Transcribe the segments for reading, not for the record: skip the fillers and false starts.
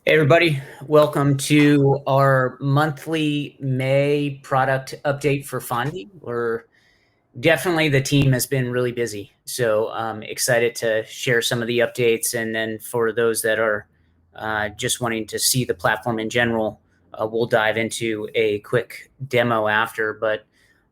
Hey everybody, welcome to our monthly May product update for Fondi. The team has been really busy, so I'm excited to share some of the updates. And then for those that are just wanting to see the platform in general, we'll dive into a quick demo after. But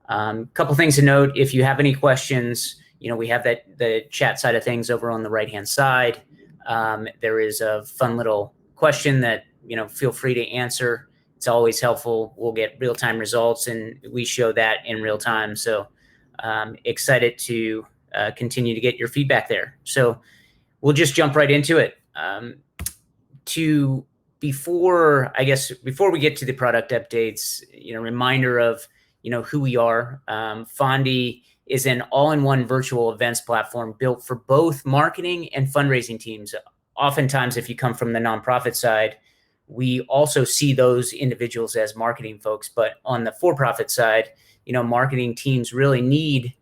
a couple things to note: if you have any questions, we have the chat side of things over on the right hand side. There is a fun little question that feel free to answer. It's always helpful. We'll get real-time results and we show that in real time. So excited to continue to get your feedback there. So we'll just jump right into it. Before we get to the product updates, reminder of who we are. Fondi is an all-in-one virtual events platform built for both marketing and fundraising teams. Oftentimes, if you come from the nonprofit side, we also see those individuals as marketing folks. But on the for-profit side, marketing teams really need,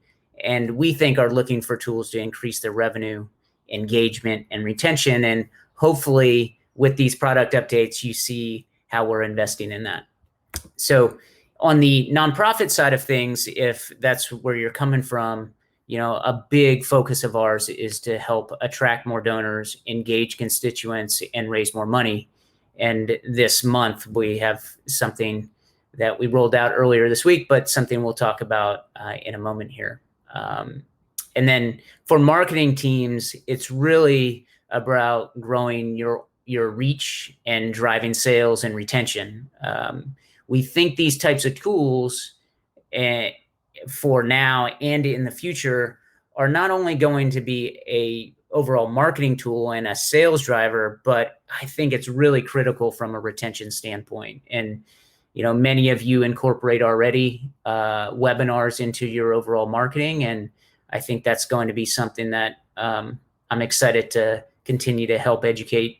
and we think are looking for tools to increase their revenue, engagement, and retention. And hopefully with these product updates, you see how we're investing in that. So on the nonprofit side of things, if that's where you're coming from, a big focus of ours is to help attract more donors, engage constituents, and raise more money. And this month we have something that we rolled out earlier this week, but something we'll talk about in a moment here. And then for marketing teams, it's really about growing your reach and driving sales and retention. We think these types of tools for now and in the future are not only going to be a overall marketing tool and a sales driver, but I think it's really critical from a retention standpoint. And many of you incorporate already webinars into your overall marketing, and I think that's going to be something that I'm excited to continue to help educate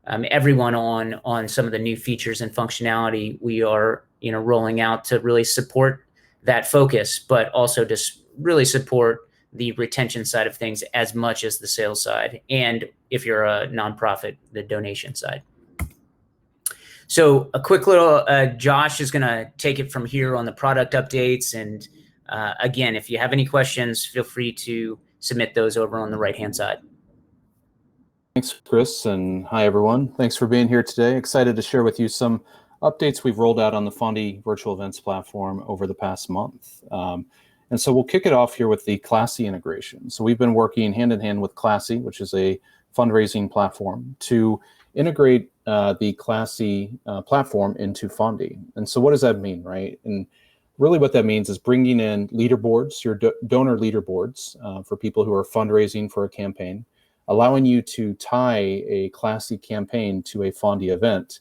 everyone on some of the new features and functionality we are rolling out to really support that focus, but also to really support the retention side of things as much as the sales side, and if you're a nonprofit, the donation side. So a quick little, Josh is going to take it from here on the product updates. And again, if you have any questions, feel free to submit those over on the right-hand side. Thanks, Chris, and hi, everyone. Thanks for being here today. Excited to share with you some updates we've rolled out on the Fondi virtual events platform over the past month. And so we'll kick it off here with the Classy integration. So we've been working hand in hand with Classy, which is a fundraising platform, to integrate the Classy platform into Fondi. And so what does that mean, right? And really what that means is bringing in leaderboards, your donor leaderboards for people who are fundraising for a campaign, allowing you to tie a Classy campaign to a Fondi event,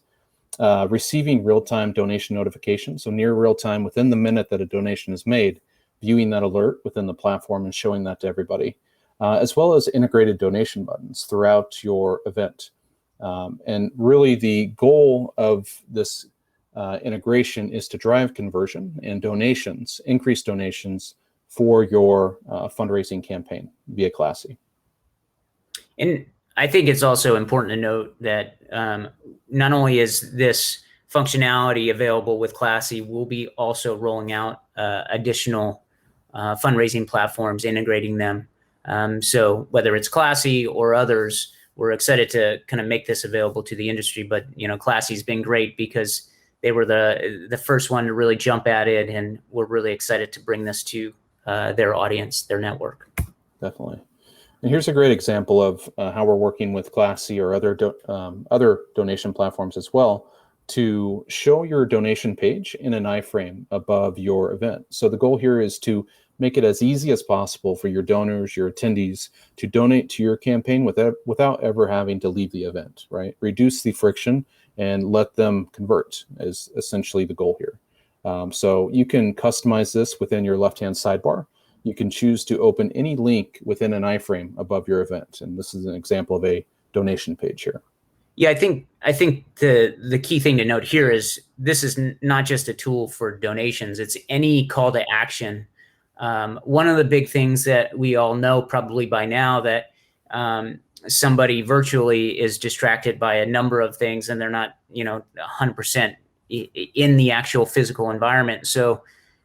receiving real-time donation notifications, so near real-time within the minute that a donation is made, viewing that alert within the platform and showing that to everybody, as well as integrated donation buttons throughout your event. And really the goal of this integration is to drive conversion and donations, increase donations for your fundraising campaign via Classy. And I think it's also important to note that not only is this functionality available with Classy, we'll be also rolling out additional fundraising platforms, integrating them. So whether it's Classy or others, we're excited to kind of make this available to the industry. But Classy's been great because they were the first one to really jump at it, and we're really excited to bring this to their audience, their network. Definitely. And here's a great example of how we're working with Classy or other donation platforms as well to show your donation page in an iframe above your event. So the goal here is to make it as easy as possible for your donors, your attendees, to donate to your campaign without ever having to leave the event, right? Reduce the friction and let them convert is essentially the goal here. So you can customize this within your left-hand sidebar. You can choose to open any link within an iframe above your event. And this is an example of a donation page here. Yeah, I think the key thing to note here is this is not just a tool for donations. It's any call to action. One of the big things that we all know probably by now that somebody virtually is distracted by a number of things and they're not, 100% in the actual physical environment. So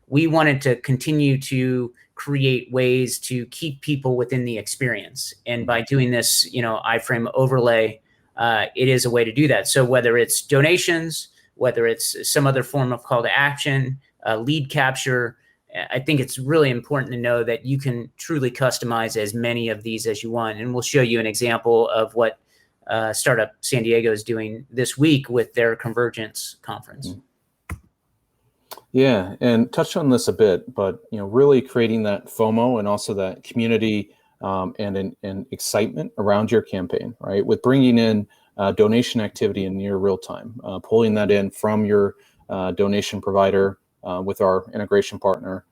we wanted to continue to create ways to keep people within the experience. And by doing this, iframe overlay, it is a way to do that. So whether it's donations, whether it's some other form of call to action, lead capture, I think it's really important to know that you can truly customize as many of these as you want. And we'll show you an example of what Startup San Diego is doing this week with their Convergence conference. Yeah, and touched on this a bit, but really creating that FOMO and also that community and excitement around your campaign, right? With bringing in donation activity in near real time, pulling that in from your donation provider with our integration partner.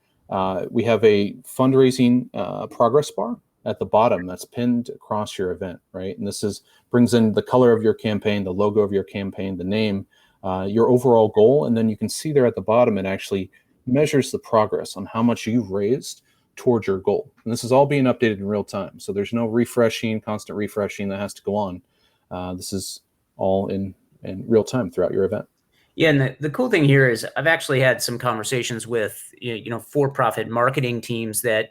We have a fundraising progress bar at the bottom that's pinned across your event, right? And this brings in the color of your campaign, the logo of your campaign, the name, your overall goal, and then you can see there at the bottom it actually measures the progress on how much you've raised towards your goal. And this is all being updated in real time, so there's no constant refreshing that has to go on. This is all in real time throughout your event. Yeah, and the cool thing here is I've actually had some conversations with for-profit marketing teams that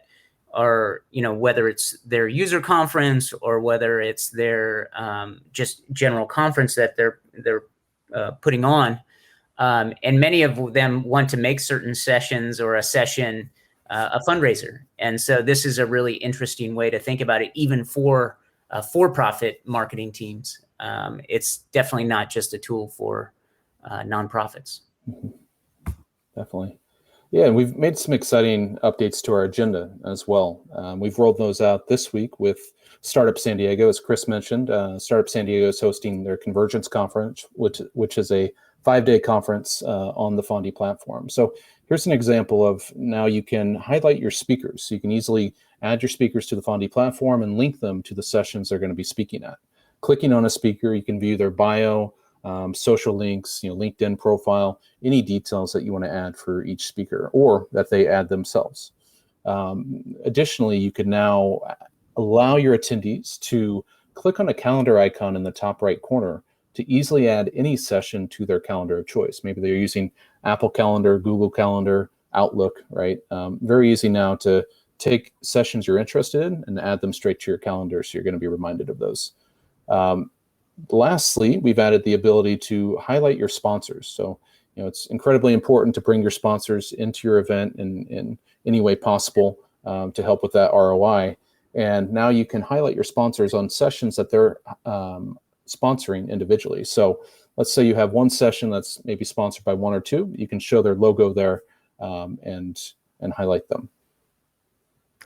are, whether it's their user conference or whether it's their just general conference that they're putting on, and many of them want to make certain sessions or a session a fundraiser. And so this is a really interesting way to think about it, even for for-profit marketing teams. It's definitely not just a tool for nonprofits. Definitely. Yeah, and we've made some exciting updates to our agenda as well. We've rolled those out this week with Startup San Diego, as Chris mentioned. Startup San Diego is hosting their Convergence conference, which is a 5-day conference on the Fondi platform. So here's an example of now you can highlight your speakers. So you can easily add your speakers to the Fondi platform and link them to the sessions they're going to be speaking at. Clicking on a speaker, you can view their bio, social links, LinkedIn profile, any details that you want to add for each speaker or that they add themselves. Additionally, you can now allow your attendees to click on a calendar icon in the top right corner to easily add any session to their calendar of choice. Maybe they're using Apple Calendar, Google Calendar, Outlook, right? Very easy now to take sessions you're interested in and add them straight to your calendar, so you're going to be reminded of those. Lastly, we've added the ability to highlight your sponsors. So, it's incredibly important to bring your sponsors into your event in any way possible to help with that ROI. And now you can highlight your sponsors on sessions that they're sponsoring individually. So let's say you have one session that's maybe sponsored by one or two. You can show their logo there and highlight them.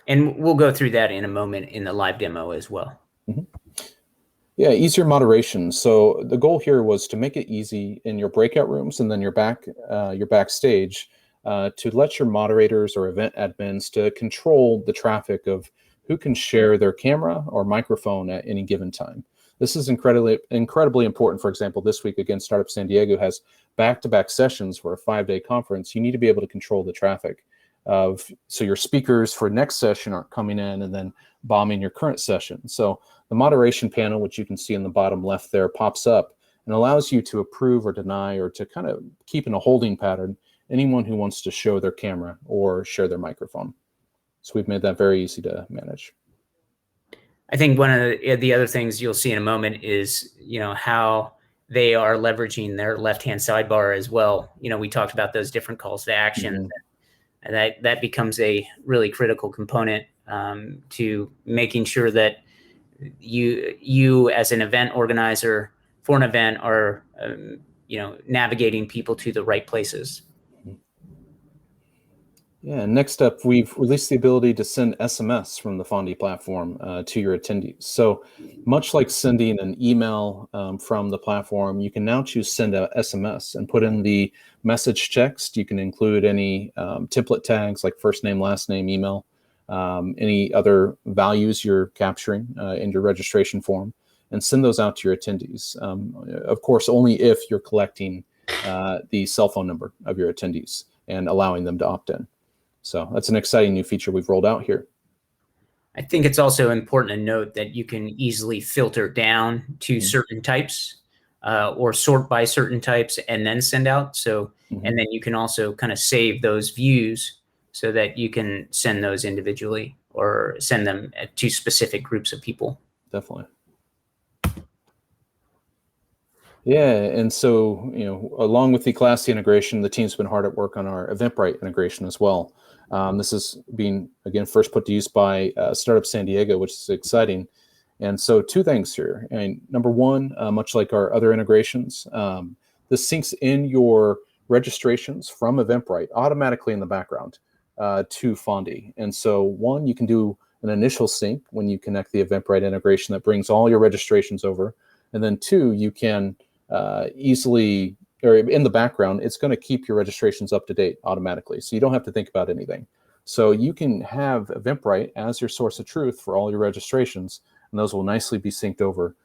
And we'll go through that in a moment in the live demo as well. Mm-hmm. Yeah, easier moderation. So the goal here was to make it easy in your breakout rooms and then your backstage to let your moderators or event admins to control the traffic of who can share their camera or microphone at any given time. This is incredibly important. For example, this week, again, Startup San Diego has back-to-back sessions for a 5-day conference. You need to be able to control the traffic so your speakers for next session aren't coming in and then bombing your current session. So the moderation panel, which you can see in the bottom left there, pops up and allows you to approve or deny or to kind of keep in a holding pattern anyone who wants to show their camera or share their microphone. So we've made that very easy to manage. I think one of the other things you'll see in a moment is, how they are leveraging their left-hand sidebar as well. We talked about those different calls to action, mm-hmm. and that becomes a really critical component to making sure that you as an event organizer for an event are, navigating people to the right places. Yeah, next up, we've released the ability to send SMS from the Fondi platform to your attendees. So much like sending an email from the platform, you can now choose send a SMS and put in the message text. You can include any template tags like first name, last name, email, any other values you're capturing in your registration form, and send those out to your attendees. Of course, only if you're collecting the cell phone number of your attendees and allowing them to opt in. So that's an exciting new feature we've rolled out here. I think it's also important to note that you can easily filter down to certain types or sort by certain types and then send out. So, and then you can also kind of save those views so that you can send those individually or send them to specific groups of people. Definitely. Yeah, and so, along with the Classy integration, the team's been hard at work on our Eventbrite integration as well. This is being, again, first put to use by Startup San Diego, which is exciting. And so 2 things here. Number one, much like our other integrations, this syncs in your registrations from Eventbrite automatically in the background to Fondi. And so 1, you can do an initial sync when you connect the Eventbrite integration that brings all your registrations over. And then 2, you can easily, or in the background, it's going to keep your registrations up to date automatically. So you don't have to think about anything. So you can have Eventbrite as your source of truth for all your registrations, and those will nicely be synced over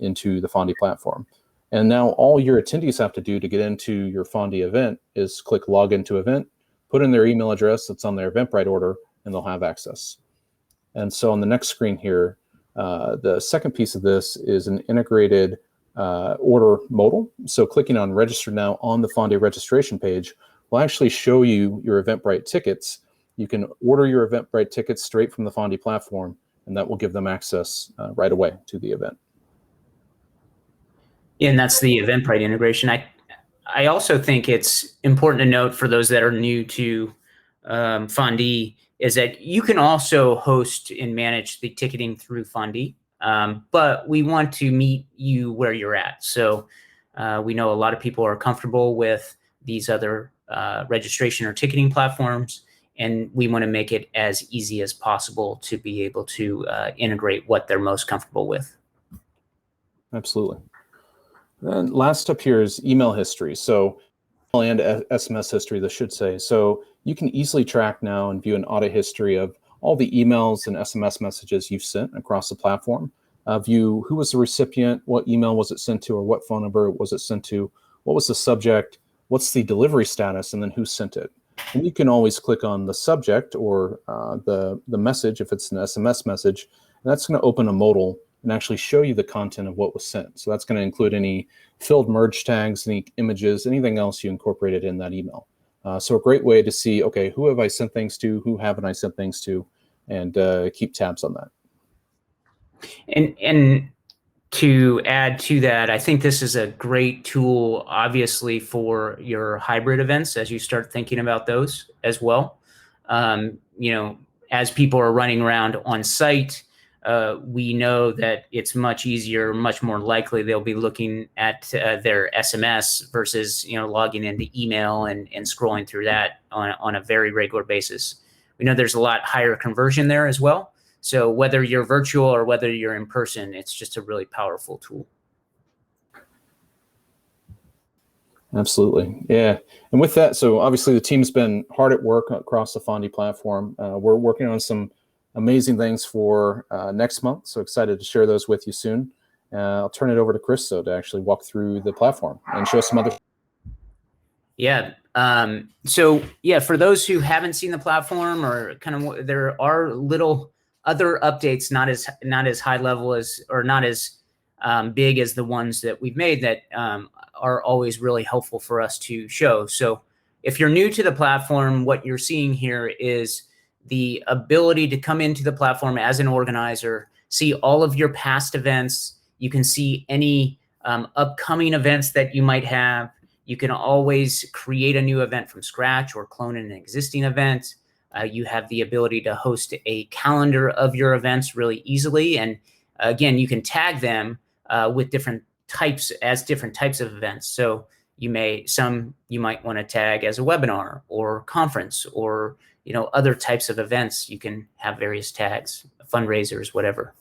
into the Fondi platform. And now all your attendees have to do to get into your Fondi event is click log into event, put in their email address that's on their Eventbrite order, and they'll have access. And so on the next screen here, the second piece of this is an integrated order modal. So clicking on register now on the Fondi registration page will actually show you your Eventbrite tickets. You can order your Eventbrite tickets straight from the Fondi platform, and that will give them access right away to the event. Yeah, and that's the Eventbrite integration. I also think it's important to note for those that are new to Fondi is that you can also host and manage the ticketing through Fondi, but we want to meet you where you're at. So we know a lot of people are comfortable with these other registration or ticketing platforms, and we want to make it as easy as possible to be able to integrate what they're most comfortable with. Absolutely. Then last up here is email history. So and SMS history, this should say. So you can easily track now and view an audit history of all the emails and SMS messages you've sent across the platform. View who was the recipient, what email was it sent to, or what phone number was it sent to, what was the subject, what's the delivery status, and then who sent it. And you can always click on the subject or the message if it's an SMS message, and that's going to open a modal and actually show you the content of what was sent. So that's going to include any filled merge tags, any images, anything else you incorporated in that email. So a great way to see, okay, who have I sent things to, who haven't I sent things to, and keep tabs on that. And to add to that, I think this is a great tool, obviously, for your hybrid events as you start thinking about those as well. As people are running around on site, we know that it's much easier, much more likely they'll be looking at their SMS versus logging into email and scrolling through that on a very regular basis. We know there's a lot higher conversion there as well. So whether you're virtual or whether you're in person, it's just a really powerful tool. Absolutely. Yeah. And with that, so obviously the team's been hard at work across the Fondi platform. We're working on some amazing things for next month. So excited to share those with you soon. I'll turn it over to Chris, though, to actually walk through the platform and show some other. Yeah. For those who haven't seen the platform or there are little other updates, not as high level as, or not as big as the ones that we've made that are always really helpful for us to show. So if you're new to the platform, what you're seeing here is the ability to come into the platform as an organizer, see all of your past events. You can see any upcoming events that you might have. You can always create a new event from scratch or clone an existing event. You have the ability to host a calendar of your events really easily. And again, you can tag them with different types of events. So you might want to tag as a webinar or conference or other types of events. You can have various tags, fundraisers, whatever.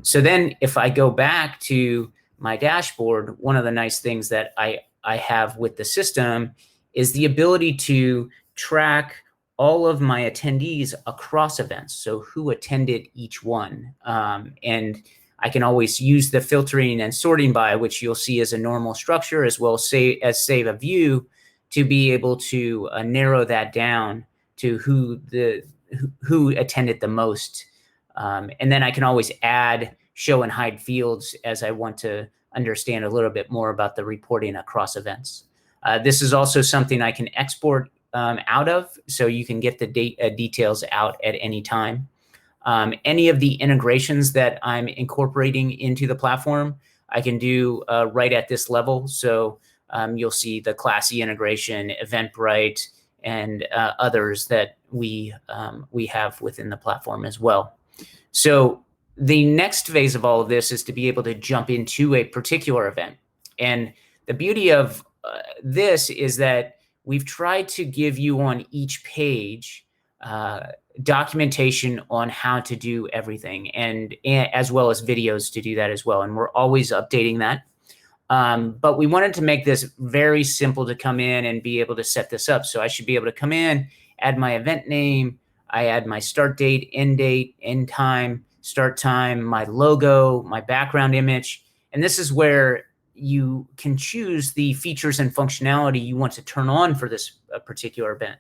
So then if I go back to my dashboard, one of the nice things that I have with the system is the ability to track all of my attendees across events. So who attended each one. And I can always use the filtering and sorting by, which you'll see as a normal structure, as well as save a view to be able to narrow that down to who who attended the most. And then I can always add show and hide fields as I want to understand a little bit more about the reporting across events. This is also something I can export out of, so you can get the details out at any time. Any of the integrations that I'm incorporating into the platform, I can do right at this level. So you'll see the Classy integration, Eventbrite, and others that we have within the platform as well. So the next phase of all of this is to be able to jump into a particular event. And the beauty of this is that we've tried to give you on each page documentation on how to do everything, and as well as videos to do that as well. And we're always updating that. But we wanted to make this very simple to come in and be able to set this up. So I should be able to come in, add my event name, I add my start date, end time, start time, my logo, my background image. And this is where you can choose the features and functionality you want to turn on for this particular event.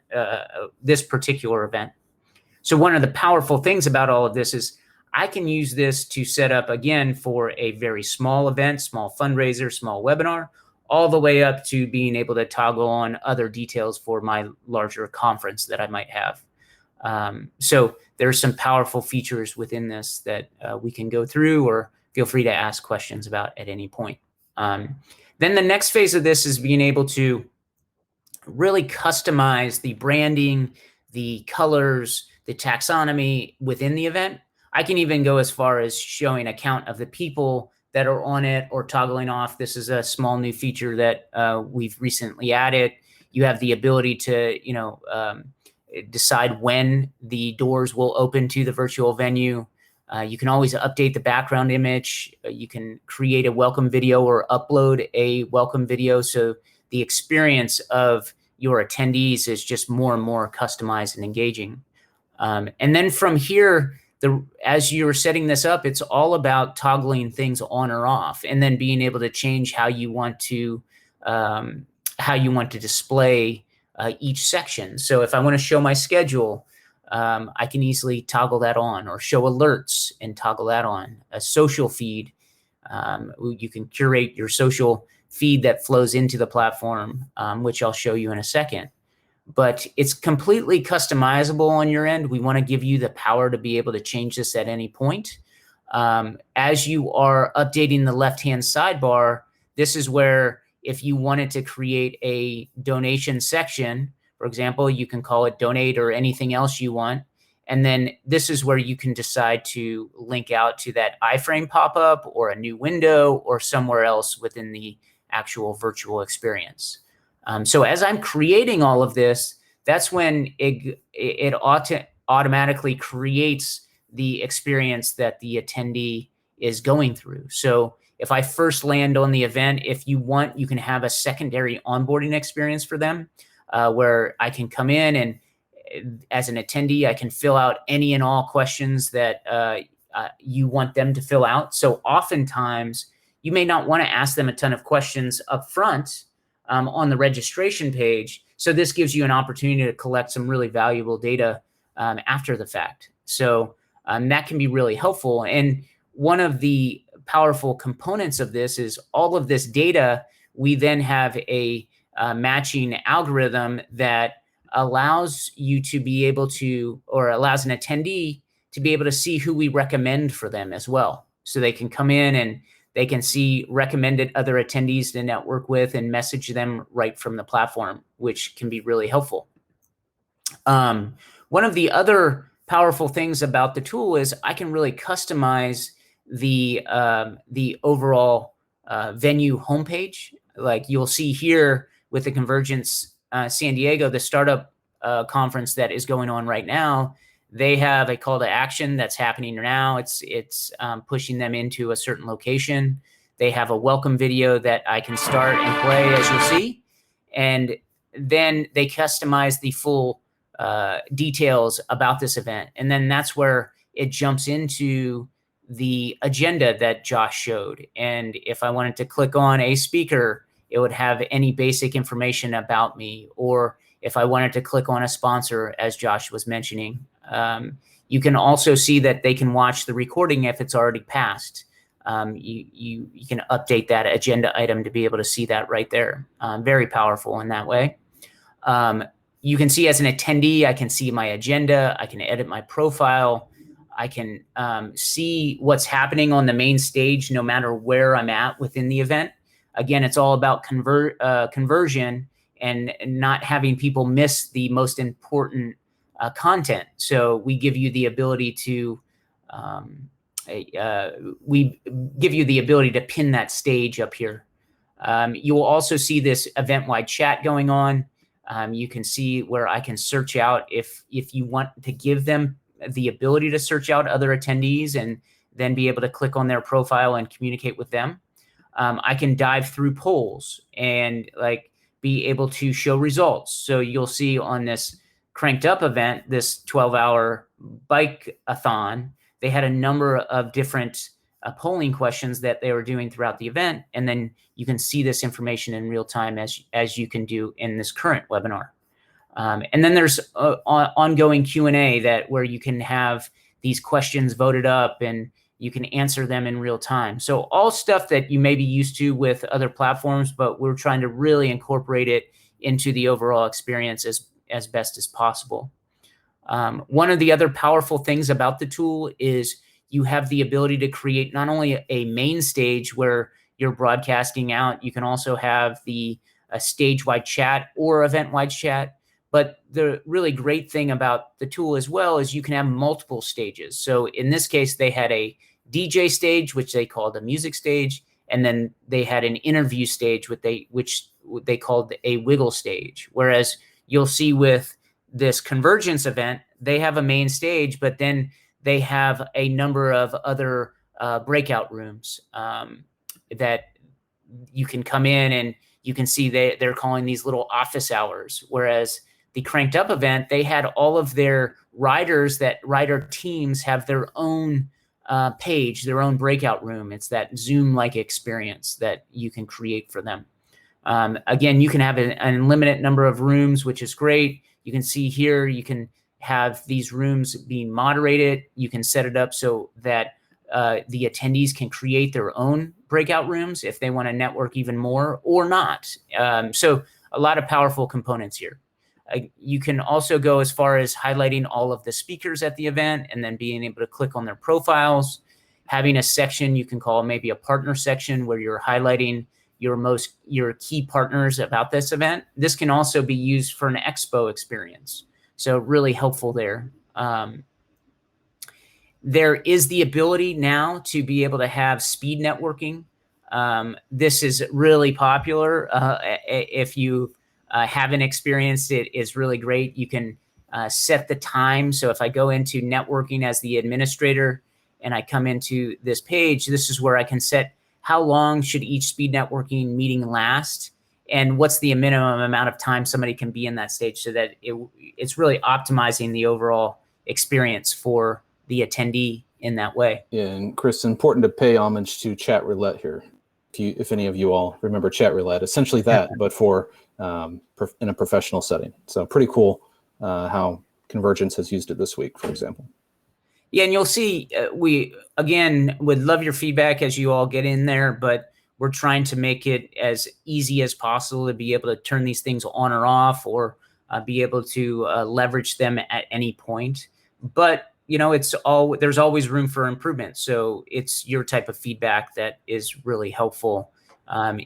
So one of the powerful things about all of this is I can use this to set up, again, for a very small event, small fundraiser, small webinar, all the way up to being able to toggle on other details for my larger conference that I might have. So there's some powerful features within this that we can go through, or feel free to ask questions about at any point. Then the next phase of this is being able to really customize the branding, the colors, the taxonomy within the event. I can even go as far as showing a count of the people that are on it or toggling off. This is a small new feature that we've recently added. You have the ability to, decide when the doors will open to the virtual venue. You can always update the background image. You can create a welcome video or upload a welcome video. So the experience of your attendees is just more and more customized and engaging. And then from here, as you're setting this up, it's all about toggling things on or off, and then being able to change how you want to display each section. So if I want to show my schedule, I can easily toggle that on, or show alerts and toggle that on. A social feed, you can curate your social feed that flows into the platform, which I'll show you in a second. But it's completely customizable on your end. We want to give you the power to be able to change this at any point. As you are updating the left-hand sidebar, this is where, if you wanted to create a donation section, for example, you can call it donate or anything else you want. And then this is where you can decide to link out to that iframe pop-up or a new window or somewhere else within the actual virtual experience. So as I'm creating all of this, that's when it automatically creates the experience that the attendee is going through. So if I first land on the event, if you want, you can have a secondary onboarding experience for them, where I can come in and, as an attendee, I can fill out any and all questions that you want them to fill out. So oftentimes, you may not want to ask them a ton of questions up front on the registration page. So this gives you an opportunity to collect some really valuable data after the fact. So that can be really helpful. And one of the powerful components of this is all of this data. We then have a matching algorithm that allows you to be able to, or allows an attendee to be able to see who we recommend for them as well. So they can come in and they can see recommended other attendees to network with and message them right from the platform, which can be really helpful. One of the other powerful things about the tool is I can really customize the overall venue homepage. Like you'll see here with the Convergence San Diego, the startup conference that is going on right now, they have a call to action that's happening now. It's pushing them into a certain location. They have a welcome video that I can start and play, as you'll see. And then they customize the full details about this event. And then that's where it jumps into the agenda that Josh showed. And if I wanted to click on a speaker, it would have any basic information about me. Or if I wanted to click on a sponsor, as Josh was mentioning, You can also see that they can watch the recording if it's already passed. You can update that agenda item to be able to see that right there. Very powerful in that way. You can see as an attendee, I can see my agenda. I can edit my profile. I can see what's happening on the main stage no matter where I'm at within the event. Again, it's all about conversion and not having people miss the most important content. So we give you the ability to pin that stage up here. You will also see this event-wide chat going on. You can see where I can search out if you want to give them the ability to search out other attendees and then be able to click on their profile and communicate with them. I can dive through polls and like be able to show results. So you'll see on this Cranked Up event, this 12-hour bike-a-thon, they had a number of different polling questions that they were doing throughout the event. And then you can see this information in real time as you can do in this current webinar. And then there's ongoing Q&A where you can have these questions voted up and you can answer them in real time. So all stuff that you may be used to with other platforms, but we're trying to really incorporate it into the overall experience as best as possible. One of the other powerful things about the tool is you have the ability to create not only a main stage where you're broadcasting out, you can also have a stage-wide chat or event-wide chat. But the really great thing about the tool as well is you can have multiple stages. So in this case, they had a DJ stage, which they called a music stage, and then they had an interview stage, which they called a wiggle stage. Whereas you'll see with this convergence event, they have a main stage, but then they have a number of other breakout rooms that you can come in and you can see they're calling these little office hours. Whereas the Cranked Up event, they had all of their rider teams have their own page, their own breakout room. It's that Zoom-like experience that you can create for them. Again, you can have an unlimited number of rooms, which is great. You can see here, you can have these rooms being moderated. You can set it up so that the attendees can create their own breakout rooms if they want to network even more or not. So a lot of powerful components here. You can also go as far as highlighting all of the speakers at the event and then being able to click on their profiles, having a section you can call maybe a partner section where you're highlighting your key partners about this event. This can also be used for an expo experience. So really helpful there. There is the ability now to be able to have speed networking. This is really popular. If you haven't experienced it, is really great. You can set the time. So if I go into networking as the administrator and I come into this page, this is where I can set how long should each speed networking meeting last and what's the minimum amount of time somebody can be in that stage so that it's really optimizing the overall experience for the attendee in that way. Yeah, and Chris, important to pay homage to chat roulette here. If any of you all remember chat roulette, essentially that, but for in a professional setting. So pretty cool how Convergence has used it this week, for example. Yeah, and you'll see we, again, would love your feedback as you all get in there, but we're trying to make it as easy as possible to be able to turn these things on or off or be able to leverage them at any point. But, you know, there's always room for improvement. So it's your type of feedback that is really helpful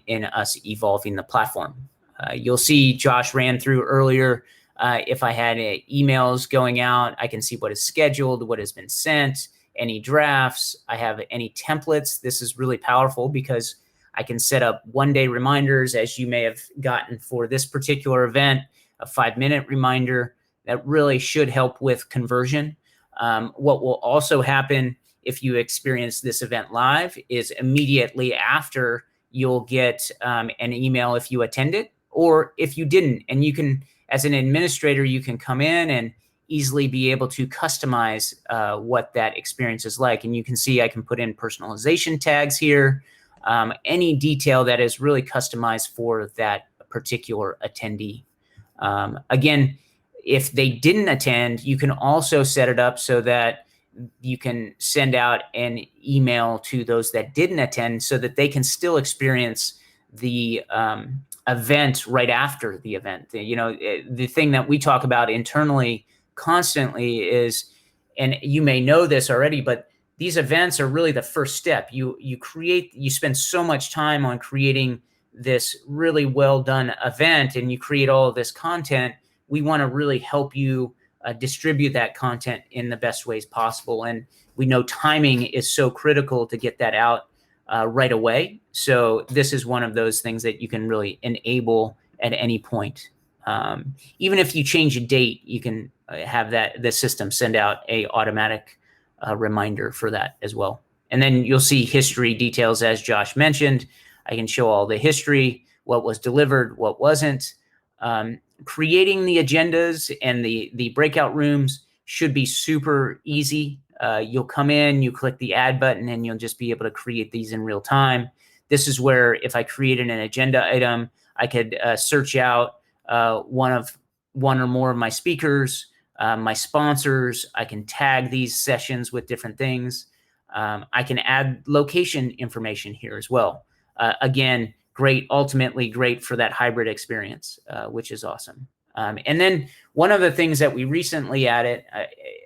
in us evolving the platform. You'll see Josh ran through earlier. If I had emails going out, I can see what is scheduled, what has been sent, any drafts. I have any templates. This is really powerful because I can set up one-day reminders, as you may have gotten for this particular event, a 5-minute reminder that really should help with conversion. What will also happen if you experience this event live is immediately after you'll get an email if you attended or if you didn't. And you can, as an administrator, you can come in and easily be able to customize what that experience is like. And you can see I can put in personalization tags here, any detail that is really customized for that particular attendee. Again, If they didn't attend, you can also set it up so that you can send out an email to those that didn't attend so that they can still experience the event right after the event. You know, the thing that we talk about internally constantly is, and you may know this already, but these events are really the first step. You spend so much time on creating this really well done event, and you create all of this content. We want to really help you distribute that content in the best ways possible. And we know timing is so critical to get that out right away. So this is one of those things that you can really enable at any point. Even if you change a date, you can have the system send out a automatic reminder for that as well. And then you'll see history details, as Josh mentioned. I can show all the history, what was delivered, what wasn't. Creating the agendas and the breakout rooms should be super easy. You'll come in, you click the add button, and you'll just be able to create these in real time. This is where if I created an agenda item, I could search out one or more of my speakers, my sponsors. I can tag these sessions with different things. I can add location information here as well. Again, great, ultimately great for that hybrid experience, which is awesome. And then one of the things that we recently added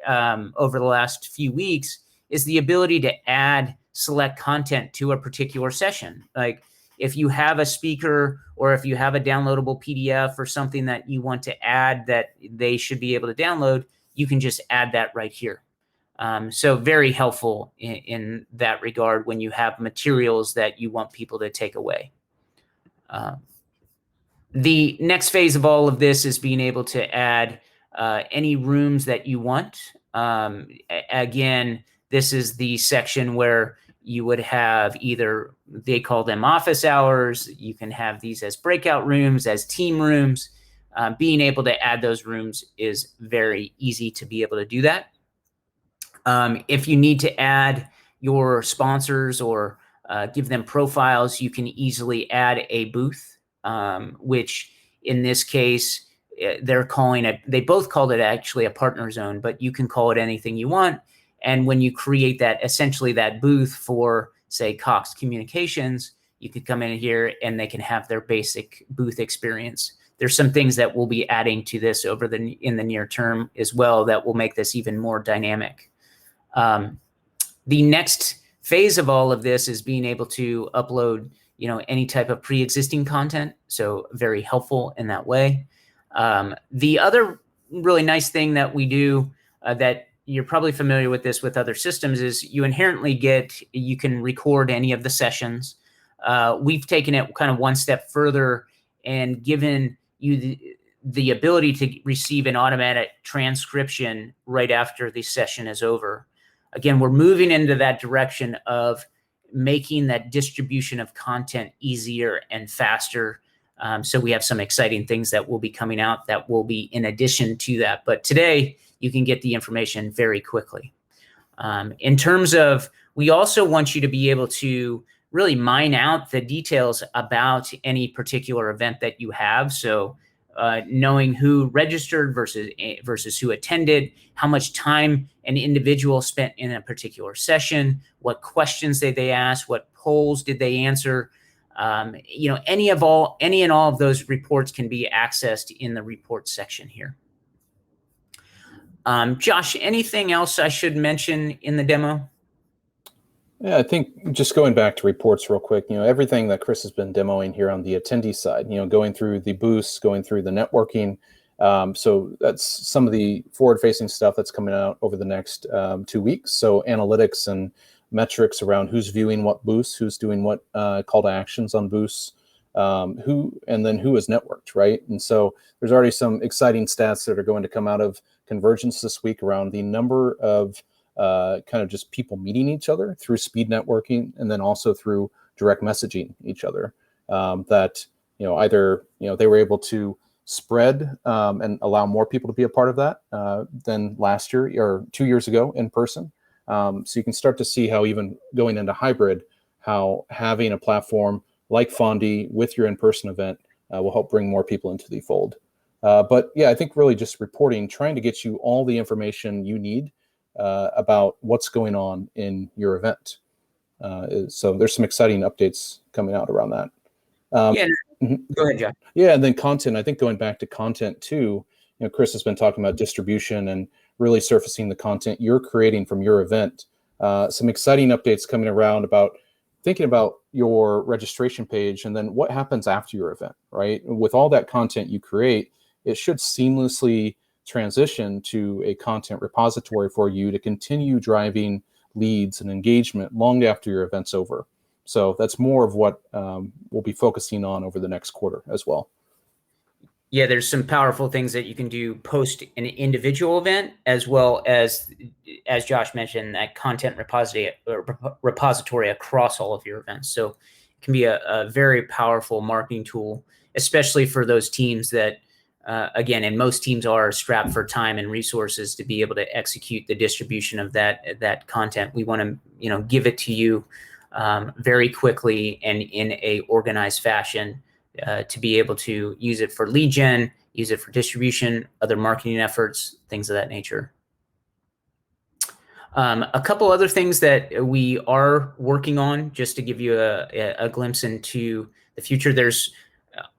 over the last few weeks is the ability to add select content to a particular session. Like if you have a speaker or if you have a downloadable PDF or something that you want to add that they should be able to download, you can just add that right here. So very helpful in that regard when you have materials that you want people to take away. The next phase of all of this is being able to add any rooms that you want. Again, this is the section where you would have either, they call them office hours. You can have these as breakout rooms, as team rooms. Being able to add those rooms is very easy to be able to do that. If you need to add your sponsors or give them profiles, you can easily add a booth, which in this case, they're calling it, they both called it actually a partner zone, but you can call it anything you want. And when you create that, essentially that booth for, say, Cox Communications, you could come in here and they can have their basic booth experience. There's some things that we'll be adding to this in the near term as well that will make this even more dynamic. The next phase of all of this is being able to upload, you know, any type of pre-existing content. So very helpful in that way. The other really nice thing that we do that you're probably familiar with this with other systems is you inherently you can record any of the sessions. We've taken it kind of one step further and given you the ability to receive an automatic transcription right after the session is over. Again, we're moving into that direction of making that distribution of content easier and faster. So we have some exciting things that will be coming out that will be in addition to that. But today, you can get the information very quickly. In terms of, we also want you to be able to really mine out the details about any particular event that you have. So knowing who registered versus who attended, how much time an individual spent in a particular session, what questions did they ask, what polls did they answer. You know, any and all of those reports can be accessed in the report section here. Josh, anything else I should mention in the demo? Yeah, I think just going back to reports real quick, you know, everything that Chris has been demoing here on the attendee side, you know, going through the booths, going through the networking. So that's some of the forward-facing stuff that's coming out over the next 2 weeks. So analytics and metrics around who's viewing what booths, who's doing what call to actions on booths, and then who is networked, right? And so there's already some exciting stats that are going to come out of Convergence this week around the number of kind of just people meeting each other through speed networking and then also through direct messaging each other that, you know, either, you know, they were able to spread and allow more people to be a part of that than last year or 2 years ago in person. So you can start to see how even going into hybrid, how having a platform like Fondi with your in-person event will help bring more people into the fold. But yeah, I think really just reporting, trying to get you all the information you need about what's going on in your event. So there's some exciting updates coming out around that. Yeah, go ahead, John. Yeah, and then content, I think going back to content too, Chris has been talking about distribution and really surfacing the content you're creating from your event. Some exciting updates coming around about thinking about your registration page and then what happens after your event, right? With all that content you create, it should seamlessly transition to a content repository for you to continue driving leads and engagement long after your event's over. So that's more of what we'll be focusing on over the next quarter as well. Yeah, there's some powerful things that you can do post an individual event, as well as Josh mentioned, that content repository across all of your events. So it can be a very powerful marketing tool, especially for those teams that, again, and most teams are strapped for time and resources to be able to execute the distribution of that content. We want to, give it to you very quickly and in a organized fashion. To be able to use it for lead gen, use it for distribution, other marketing efforts, things of that nature. A couple other things that we are working on, just to give you a glimpse into the future. There's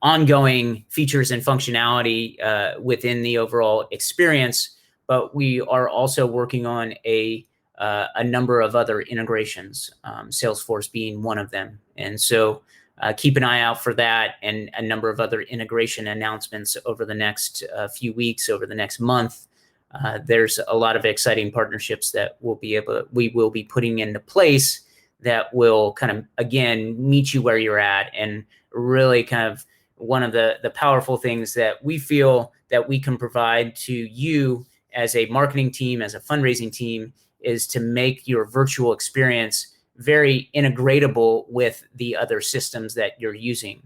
ongoing features and functionality within the overall experience, but we are also working on a number of other integrations, Salesforce being one of them. And so keep an eye out for that and a number of other integration announcements over the next few weeks, over the next month. There's a lot of exciting partnerships that we will be putting into place that will kind of, again, meet you where you're at, and really kind of one of the powerful things that we feel that we can provide to you as a marketing team, as a fundraising team, is to make your virtual experience very integratable with the other systems that you're using.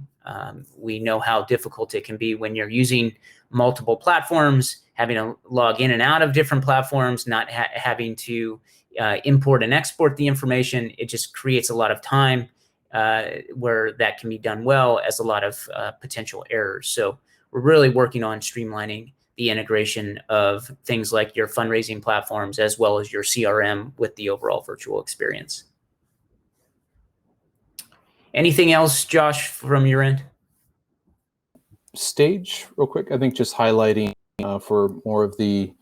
We know how difficult it can be when you're using multiple platforms, having to log in and out of different platforms, not having to import and export the information. It just creates a lot of time where that can be done well, as a lot of potential errors. So we're really working on streamlining the integration of things like your fundraising platforms as well as your CRM with the overall virtual experience. Anything else, Josh, from your end? Stage, real quick. I think just highlighting for more of the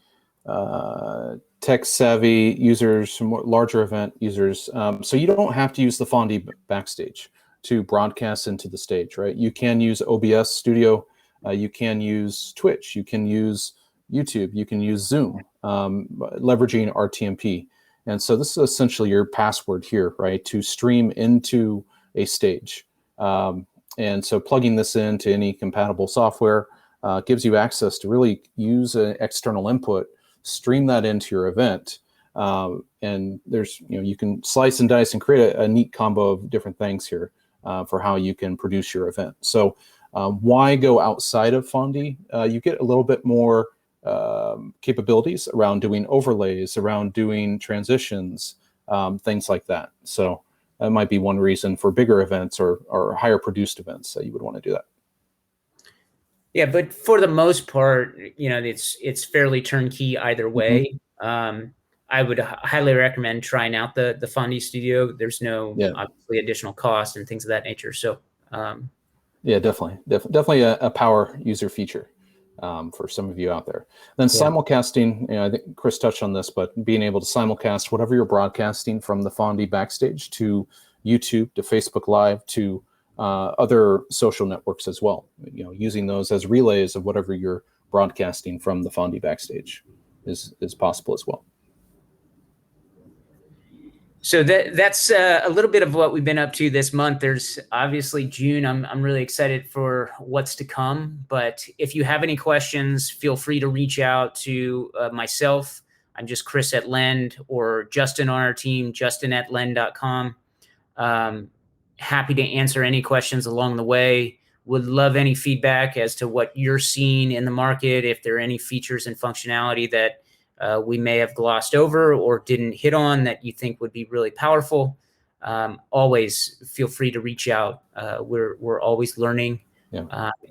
tech-savvy users, more larger event users. So you don't have to use the Fondi backstage to broadcast into the stage, right? You can use OBS Studio. You can use Twitch. You can use YouTube. You can use Zoom, leveraging RTMP. And so this is essentially your password here, right, to stream into a stage. And so plugging this into any compatible software gives you access to really use an external input, stream that into your event. And there's, you can slice and dice and create a neat combo of different things here for how you can produce your event. So why go outside of Fondi? You get a little bit more capabilities around doing overlays, around doing transitions, things like that. So that might be one reason for bigger events or higher produced events that you would want to do that. Yeah, but for the most part, it's fairly turnkey either way. Mm-hmm. I would highly recommend trying out the Fondi Studio. There's no obviously additional cost and things of that nature. So yeah, definitely a power user feature for some of you out there. Then simulcasting, I think Chris touched on this, but being able to simulcast whatever you're broadcasting from the Fondi backstage to YouTube, to Facebook Live, to other social networks as well. Using those as relays of whatever you're broadcasting from the Fondi backstage is possible as well. So that's a little bit of what we've been up to this month. There's obviously June. I'm really excited for what's to come. But if you have any questions, feel free to reach out to myself. I'm just Chris at Lend, or Justin on our team, justin@lend.com. Happy to answer any questions along the way. Would love any feedback as to what you're seeing in the market, if there are any features and functionality that we may have glossed over or didn't hit on that you think would be really powerful. Always feel free to reach out. We're always learning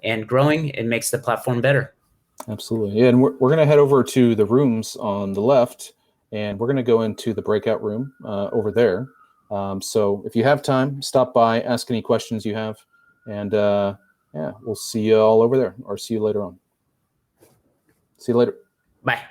and growing. It makes the platform better. Absolutely. Yeah, and we're going to head over to the rooms on the left, and we're going to go into the breakout room over there. So if you have time, stop by, ask any questions you have, and yeah, we'll see you all over there, or see you later on. See you later. Bye.